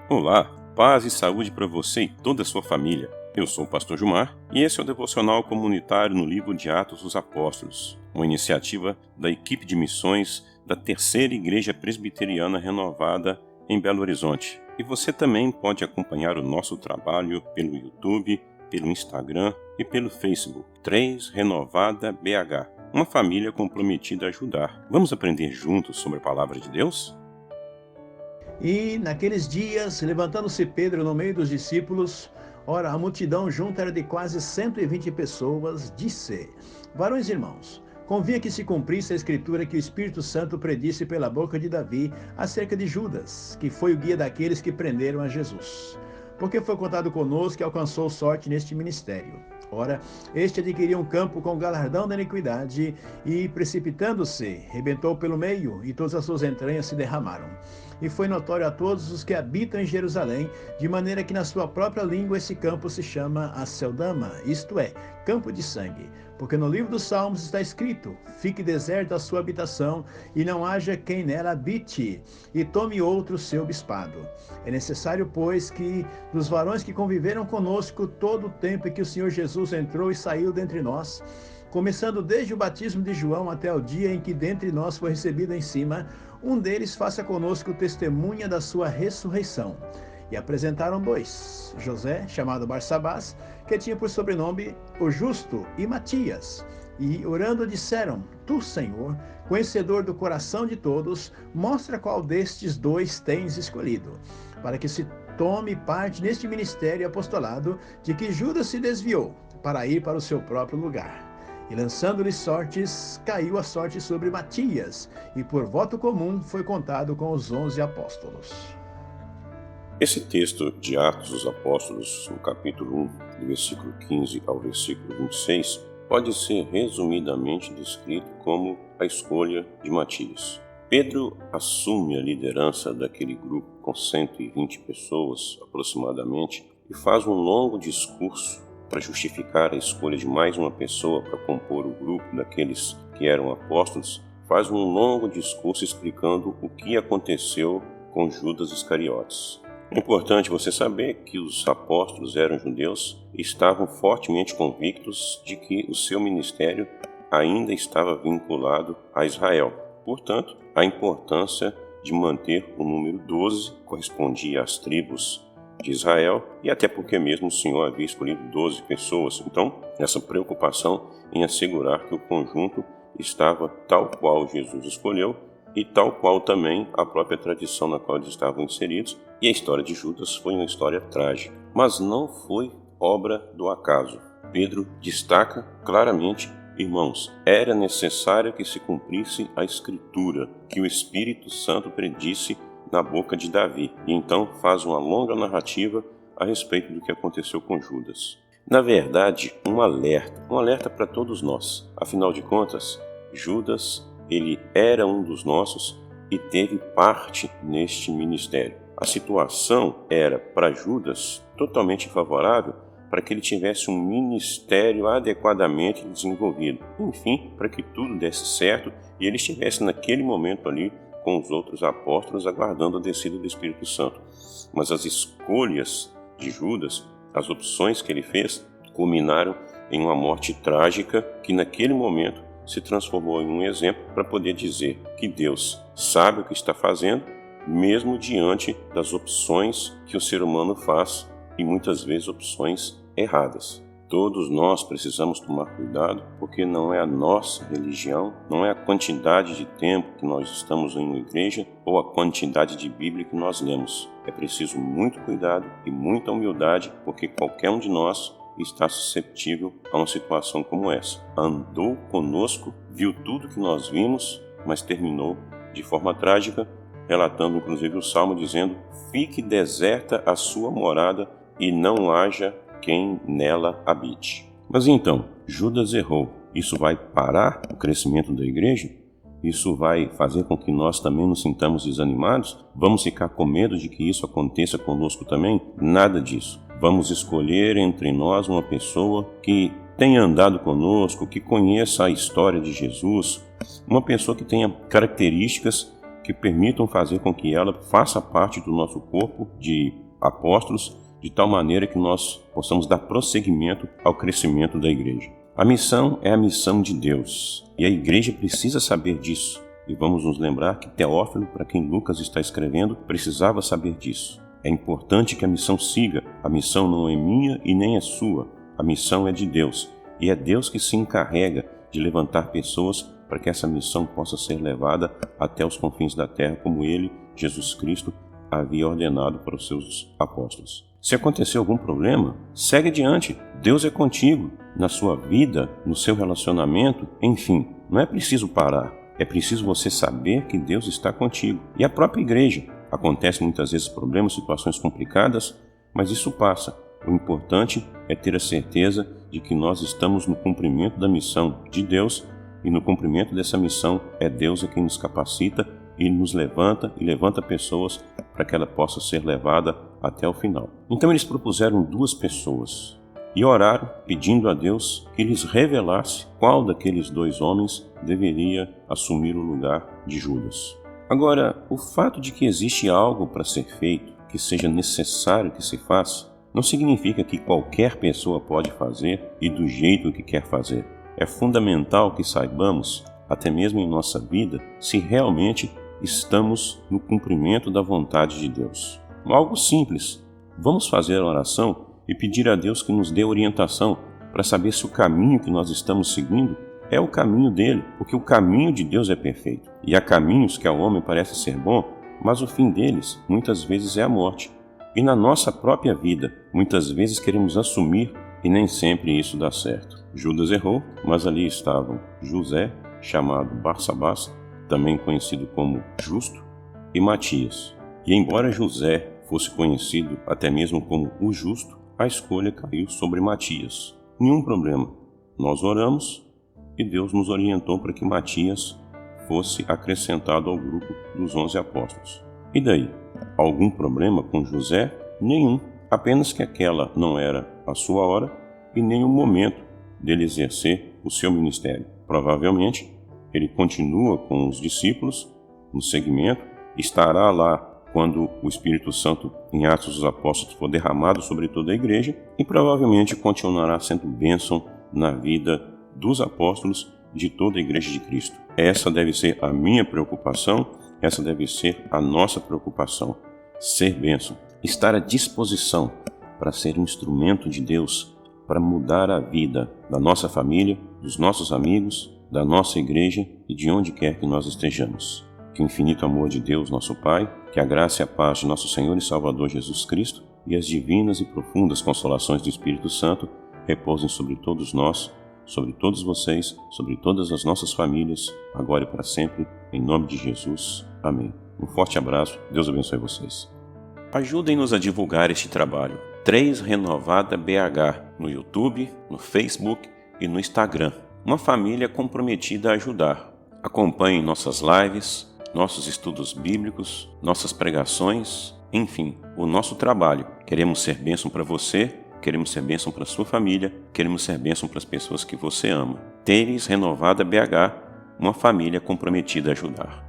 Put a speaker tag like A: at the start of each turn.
A: Olá, paz e saúde para você e toda a sua família. Eu sou o pastor Gilmar e esse é o devocional comunitário no livro de Atos dos Apóstolos, uma iniciativa da equipe de missões da Terceira Igreja Presbiteriana Renovada em Belo Horizonte. E você também pode acompanhar o nosso trabalho pelo YouTube, pelo Instagram e pelo Facebook. 3 Renovada BH, uma família comprometida a ajudar. Vamos aprender juntos sobre a palavra de Deus?
B: E naqueles dias, levantando-se Pedro no meio dos discípulos, ora, a multidão junta era de quase 120 pessoas, disse: Varões irmãos, convinha que se cumprisse a escritura que o Espírito Santo predisse pela boca de Davi acerca de Judas, que foi o guia daqueles que prenderam a Jesus. Porque foi contado conosco e alcançou sorte neste ministério. Ora, este adquiriu um campo com o galardão da iniquidade e, precipitando-se, rebentou pelo meio e todas as suas entranhas se derramaram. E foi notório a todos os que habitam em Jerusalém, de maneira que na sua própria língua esse campo se chama Aceldama, isto é, campo de sangue. Porque no livro dos Salmos está escrito: fique deserta a sua habitação, e não haja quem nela habite, e tome outro seu bispado. É necessário, pois, que dos varões que conviveram conosco todo o tempo em que o Senhor Jesus entrou e saiu dentre nós, começando desde o batismo de João até o dia em que dentre nós foi recebido em cima, um deles faça conosco testemunha da sua ressurreição. E apresentaram 2, José, chamado Barsabás, que tinha por sobrenome o Justo, e Matias. E orando disseram: Tu, Senhor, conhecedor do coração de todos, mostra qual destes 2 tens escolhido, para que se tome parte neste ministério e apostolado de que Judas se desviou, para ir para o seu próprio lugar. E lançando-lhe sortes, caiu a sorte sobre Matias, e por voto comum foi contado com os 11 apóstolos.
A: Esse texto de Atos dos Apóstolos, no capítulo 1, do versículo 15 ao versículo 26, pode ser resumidamente descrito como a escolha de Matias. Pedro assume a liderança daquele grupo com 120 pessoas aproximadamente e faz um longo discurso para justificar a escolha de mais uma pessoa para compor o grupo daqueles que eram apóstolos. Faz um longo discurso explicando o que aconteceu com Judas Iscariotes. É importante você saber que os apóstolos eram judeus e estavam fortemente convictos de que o seu ministério ainda estava vinculado a Israel. Portanto, a importância de manter o número 12 correspondia às tribos de Israel, e até porque mesmo o Senhor havia escolhido 12 pessoas. Então, essa preocupação em assegurar que o conjunto estava tal qual Jesus escolheu e tal qual também a própria tradição na qual eles estavam inseridos. E a história de Judas foi uma história trágica, mas não foi obra do acaso. Pedro destaca claramente: irmãos, era necessário que se cumprisse a escritura, que o Espírito Santo predisse na boca de Davi. E então faz uma longa narrativa a respeito do que aconteceu com Judas. Na verdade, um alerta para todos nós. Afinal de contas, Judas, ele era um dos nossos e teve parte neste ministério. A situação era, para Judas, totalmente favorável para que ele tivesse um ministério adequadamente desenvolvido. Enfim, para que tudo desse certo e ele estivesse naquele momento ali com os outros apóstolos aguardando a descida do Espírito Santo. Mas as escolhas de Judas, as opções que ele fez, culminaram em uma morte trágica que naquele momento se transformou em um exemplo para poder dizer que Deus sabe o que está fazendo, mesmo diante das opções que o ser humano faz, e muitas vezes opções erradas. Todos nós precisamos tomar cuidado, porque não é a nossa religião, não é a quantidade de tempo que nós estamos em uma igreja ou a quantidade de Bíblia que nós lemos. É preciso muito cuidado e muita humildade, porque qualquer um de nós está susceptível a uma situação como essa. Andou conosco, viu tudo que nós vimos, mas terminou de forma trágica, relatando inclusive o Salmo dizendo: fique deserta a sua morada e não haja quem nela habite. Mas então, Judas errou. Isso vai parar o crescimento da igreja? Isso vai fazer com que nós também nos sintamos desanimados? Vamos ficar com medo de que isso aconteça conosco também? Nada disso. Vamos escolher entre nós uma pessoa que tenha andado conosco, que conheça a história de Jesus, uma pessoa que tenha características que permitam fazer com que ela faça parte do nosso corpo de apóstolos, de tal maneira que nós possamos dar prosseguimento ao crescimento da igreja. A missão é a missão de Deus, e a igreja precisa saber disso. E vamos nos lembrar que Teófilo, para quem Lucas está escrevendo, precisava saber disso. É importante que a missão siga. A missão não é minha e nem é sua. A missão é de Deus. E é Deus que se encarrega de levantar pessoas para que essa missão possa ser levada até os confins da terra, como Ele, Jesus Cristo, havia ordenado para os seus apóstolos. Se acontecer algum problema, segue adiante. Deus é contigo, na sua vida, no seu relacionamento, enfim, não é preciso parar. É preciso você saber que Deus está contigo. E a própria igreja. Acontecem muitas vezes problemas, situações complicadas, mas isso passa. O importante é ter a certeza de que nós estamos no cumprimento da missão de Deus, e no cumprimento dessa missão é Deus quem nos capacita e nos levanta e levanta pessoas para que ela possa ser levada até o final. Então eles propuseram 2 pessoas e oraram pedindo a Deus que lhes revelasse qual daqueles 2 homens deveria assumir o lugar de Judas. Agora, o fato de que existe algo para ser feito, que seja necessário que se faça, não significa que qualquer pessoa pode fazer e do jeito que quer fazer. É fundamental que saibamos, até mesmo em nossa vida, se realmente estamos no cumprimento da vontade de Deus. Algo simples. Vamos fazer a oração e pedir a Deus que nos dê orientação para saber se o caminho que nós estamos seguindo é o caminho dele, porque o caminho de Deus é perfeito. E há caminhos que ao homem parece ser bom, mas o fim deles muitas vezes é a morte. E na nossa própria vida, muitas vezes queremos assumir e nem sempre isso dá certo. Judas errou, mas ali estavam José, chamado Barsabás, também conhecido como Justo, e Matias. E embora José fosse conhecido até mesmo como o Justo, a escolha caiu sobre Matias. Nenhum problema. Nós oramos e Deus nos orientou para que Matias fosse acrescentado ao grupo dos 11 apóstolos. E daí? Algum problema com José? Nenhum. Apenas que aquela não era a sua hora e nem o momento dele exercer o seu ministério. Provavelmente, ele continua com os discípulos no segmento, estará lá quando o Espírito Santo, em Atos dos Apóstolos, for derramado sobre toda a igreja, e provavelmente continuará sendo bênção na vida dos apóstolos de toda a igreja de Cristo. Essa deve ser a minha preocupação, essa deve ser a nossa preocupação. Ser bênção, estar à disposição para ser um instrumento de Deus, para mudar a vida da nossa família, dos nossos amigos, da nossa igreja e de onde quer que nós estejamos. Que o infinito amor de Deus, nosso Pai, que a graça e a paz de nosso Senhor e Salvador Jesus Cristo e as divinas e profundas consolações do Espírito Santo repousem sobre todos nós, sobre todos vocês, sobre todas as nossas famílias, agora e para sempre, em nome de Jesus. Amém. Um forte abraço, Deus abençoe vocês. Ajudem-nos a divulgar este trabalho. 3 Renovada BH, no YouTube, no Facebook e no Instagram. Uma família comprometida a ajudar. Acompanhem nossas lives, nossos estudos bíblicos, nossas pregações, enfim, o nosso trabalho. Queremos ser bênção para você, queremos ser bênção para sua família, queremos ser bênção para as pessoas que você ama. 3 Renovada BH, uma família comprometida a ajudar.